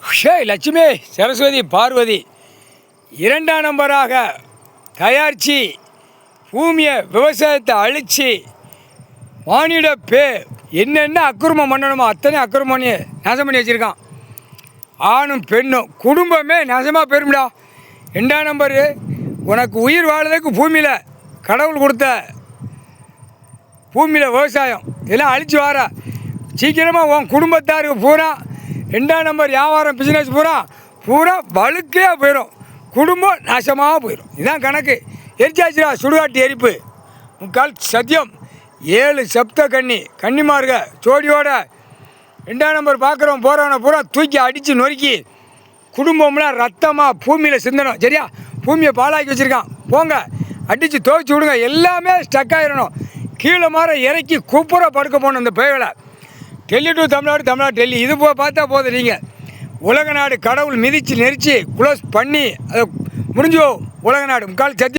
லட்சுமி சரஸ்வதி பார்வதி இரண்டாம் நம்பராக தயாரித்து பூமியை விவசாயத்தை அழித்து மானிட என்னென்ன அக்கிரமம் பண்ணணுமோ அத்தனை அக்கிரமம் பண்ணி நாசம் பண்ணி வச்சுருக்கான். ஆணும் பெண்ணும் குடும்பமே நாசமாக போயிரும்டா. ரெண்டாம் நம்பரு உனக்கு உயிர் வாழ்றதுக்கு பூமியில் கடவுள் கொடுத்த பூமியில் விவசாயம் இதெல்லாம் அழித்து வார சீக்கிரமாக உன் குடும்பத்தாருக்கு பூரா ரெண்டாம் நம்பர் வியாபாரம் பிஸ்னஸ் பூரா வழுக்கையாக போயிடும். குடும்பம் நாசமாக போயிடும். இதுதான் கணக்கு. எரிச்சாச்சுடா சுடுகாட்டு எரிப்பு. முக்கால் சத்தியம் 7 சப்த கன்னிமார்க ஜோடியோட ரெண்டாம் நம்பர் பார்க்குறவன் போகிறவனை பூரா தூக்கி அடித்து நொறுக்கி குடும்பம்லாம் ரத்தமாக பூமியில் சிந்தணும். சரியா? பூமியை பாலாக்கி வச்சுருக்கான். போங்க அடித்து துவைச்சி விடுங்க. எல்லாமே ஸ்டக் ஆகிடணும். கீழே மாற இறக்கி குப்புற படுக்க போகணும். இந்த பேய்களை டெல்லி டு தமிழ்நாடு டெல்லி இது பார்த்தா போதும். நீங்கள் உலக நாடு கடவுள் மிதித்து நெரிச்சு க்ளோஸ் பண்ணி அதை முடிஞ்சோ உலக நாடு முக்கால் சத்தியம்.